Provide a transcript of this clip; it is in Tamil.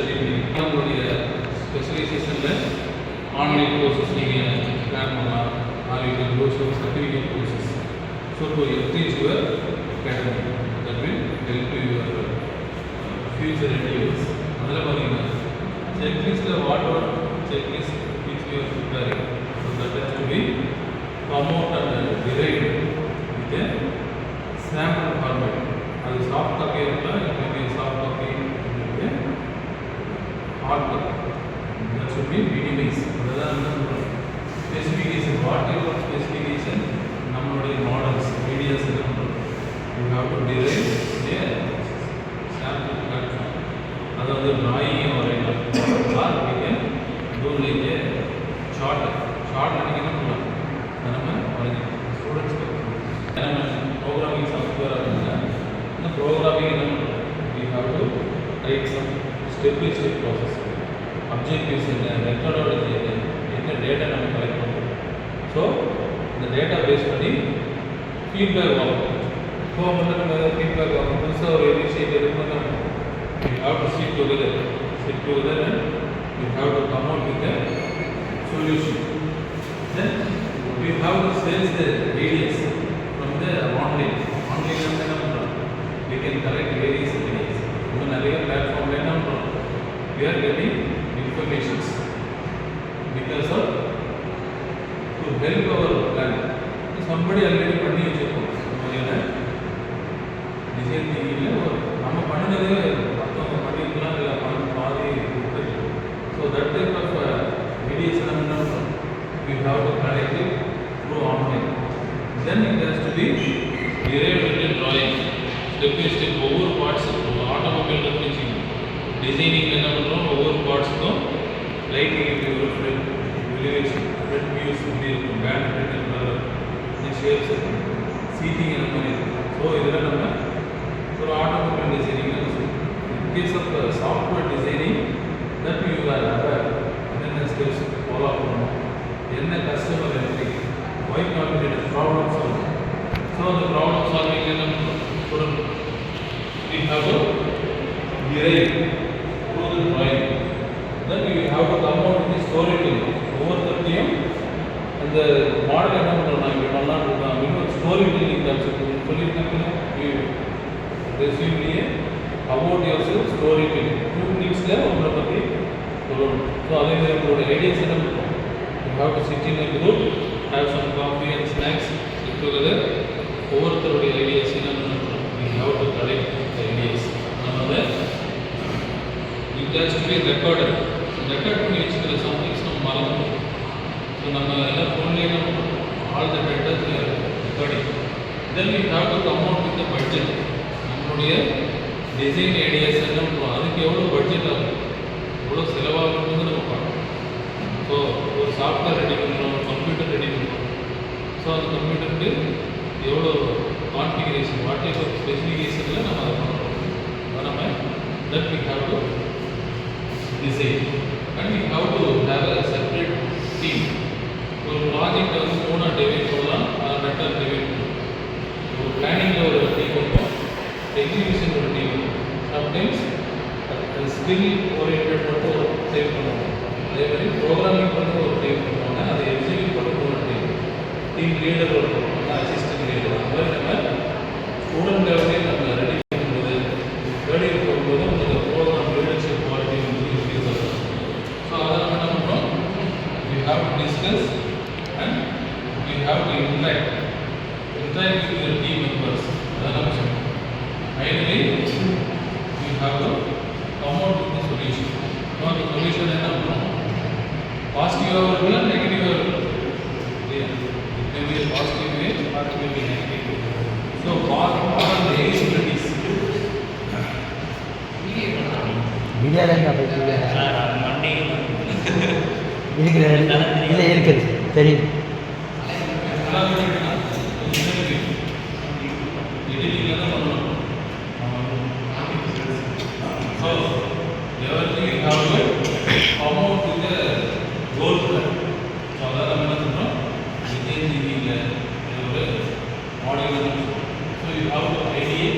ஸ்டடி பண்ணி நம்மளுடைய ஸ்பெஷலைசேஷனில் ஆன்லைன் கோர்சஸ் நீங்கள் பிளான் பண்ணலாம். Or you can go for certificate courses. So to enrich your academy that will help to your future endeavours. அதில் பார்த்தீங்கன்னா செக்லிஸ்ட்டில் what are checklist which you are preparing. So that has to be promote and derived with a sample format. அது soft copy இருக்கலாம், it may be soft copy, it may be hard copy. That should be minimized. அதுதான் என்ன சொல்கிறோம், specification. What type of specification நம்மளுடைய மாடல்ஸ் மீடியாஸ் என்ன பண்ணுறோம், you have to drive a sample platform. அதை வந்து டிராயிங்கே வரையலாம், or we can do like a short நீங்கள் என்ன பண்ணலாம், நம்ம வரைஞ்சிக்கலாம். ஸ்டூடெண்ட்ஸ்க்கு நம்ம ப்ரோக்ராமிங் சாஃப்ட்வேர் அப்படின்னா இந்த ப்ரோக்ராமிங் என்ன பண்ணுறோம், we have to write some step by step process. Objectives என்ன, மெத்தடாலஜி என்ன டேட்டா நம்ம கலெக்ட் பண்ணுறோம். ஸோ இந்த டேட்டா பேஸ் பண்ணி ஃபீட்பேக் வாங்கணும். ஸோ வந்து நம்ம ஃபீட்பேக் வாங்கணும். புதுசாக ஒரு இனிஷியேட்டிவ் பண்ண we have to sit together and we have to come out with a solution. Then we have to sense the ideas from the online. Online வந்து என்ன பண்ணுறோம், we can collect various ideas. இன்னும் நிறைய பிளாட்ஃபார்மில் என்ன பண்ணுறோம், we are getting informations because of to help our plan. Somebody already பண்ணி வச்சுருக்கோம். நம்ம டிசைன் திங்கிங்கில் நம்ம பண்ணினதே மற்றவங்க பண்ணிக்கலாம், இல்லை பாதி கொடுத்துருக்கு. So that type of ideas நம்ம என்ன பண்ணுறோம், we have to collect it through online. Then it has to be derived in drawing. Step by step ஒவ்வொரு பார்ட்ஸுக்கும் ஆட்டோமொபைல் இருந்துச்சு டிசைனிங் என்ன பண்ணுறோம், ஒவ்வொரு பார்ட்ஸுக்கும் லைட்டிங் எப்படி ஒரு ஃப்ரண்ட் எலிவேஷன் ஃப்ரண்ட் வியூஸ் எப்படி இருக்கும், பேண்ட் ரெண்டு கலர் ஷேப்ஸ் இருக்கும், சீட்டிங் என்ன மாதிரி இருக்கும். ஸோ இதில் நம்ம ஒரு automobile designing in case of software designing that you are aware என்னென்ன ஸ்டெப்ஸ் ஃபாலோ பண்ணணும், என்ன கஸ்டமர் எப்படி Y Combinator problem solving. So அந்த ப்ராப்ளம் சால்விங் என்ன ஒரு we have to derive through the drawing. Then we have to come out with the storytelling. ஒவ்வொருத்தையும் அந்த மாடல் என்ன பண்ணுறோம், நான் இப்படி பண்ணலாம் அப்படின்னு ஸ்டோரி டெல்லிங் கான்செப்ட் சொல்லியிருக்காங்க. ரெஸ்யூம்லேயே about yourself story telling 2 மினிட்ஸில் உங்களை பற்றி சொல்லணும். ஸோ அதே மாதிரி உங்களோட ஐடியாஸ் என்ன பண்ணுறோம், you have to sit in a group, have some coffee and snacks, sit together. ஒவ்வொருத்தருடைய ஐடியாஸ் என்ன பண்ணுறோம், we have to collect the ideas. அதனால it has to be recorded. Record பண்ணி வச்சுக்கிற சம்திங்ஸ் நம்ம மறந்துடும். ஸோ நம்ம எல்லாம் ஃபோன்லேயே என்ன பண்ணுறோம், all the datas recording. Then we have to come out with the budget. நம்மளுடைய டிசைன் ஐடியாஸ் என்ன பண்ணுறோம், அதுக்கு எவ்வளோ பட்ஜெட் ஆகும், எவ்வளோ செலவாகுன்றது நம்ம பார்க்கணும். ஸோ ஒரு சாஃப்ட்வேர் ரெடி பண்ணுறோம், கம்ப்யூட்டர் ரெடி பண்ணுறோம். ஸோ அந்த கம்ப்யூட்டருக்கு எவ்வளோ கான்ஃபிகரேஷன், வாட் டைப் ஆஃப் ஸ்பெசிஃபிகேஷனில் நம்ம அதை பண்ணுறோம். அதை நம்ம that we have to design and we have to have a separate team. ஒரு ப்ராஜெக்டை வந்து 3 டிவைட் பண்ணலாம், அதை பெட்டர் டிவைட் பண்ணலாம். ஒரு பிளானிங்கில் ஒரு டீம் இருக்கும், எக்ஸிக்யூஷன் ஒரு டீம் இருக்கும். சம்டைம்ஸ் ஸ்கில் ஓரியன்ட் மட்டும் ஒரு சேவ் பண்ணுவாங்க. அதே மாதிரி ப்ரோக்ராமிங் பண்ண ஒரு டீம் பண்ணுவாங்க, அதை எக்ஸிக்யூட் பண்ண ஒரு டீம் லீடர் ஒரு அசிஸ்டன்ட் லீடர். அந்த மாதிரி நம்ம ஸ்டூடெண்ட் லெவலே நம்ம ரெடி பண்ணும்போது ரெடி போகும்போது உங்களுக்கு ப்ரோக்ராம் லீடர்ஷிப் குவாலிட்டி வந்து இன்க்ரீஸ் ஆகும். ஸோ அதை நம்ம என்ன பண்ணுறோம், we have to discuss and we have to interact with your team members. அதை நம்ம சொல்லுவோம். Finally we have to come out with the solution. So அந்த சொல்யூஷன் என்ன பண்ணுறோம், பாசிட்டிவாக இருக்கலாம், நெகட்டிவாக இருக்கலாம். It may be a positive way or it may be negative way. So what are the eligibilities? Media line அப்படி சார் அது மண்டே இருக்குது, இல்லை இருக்குது தெரியும். எடிட்டிங்கில் தான் பண்ணணும். So everything you have to come out with a goal plan. So அதான் நம்ம என்ன சொல்கிறோம், டிசைன் திங்கிங்கில் ஒரு model. So you have to idea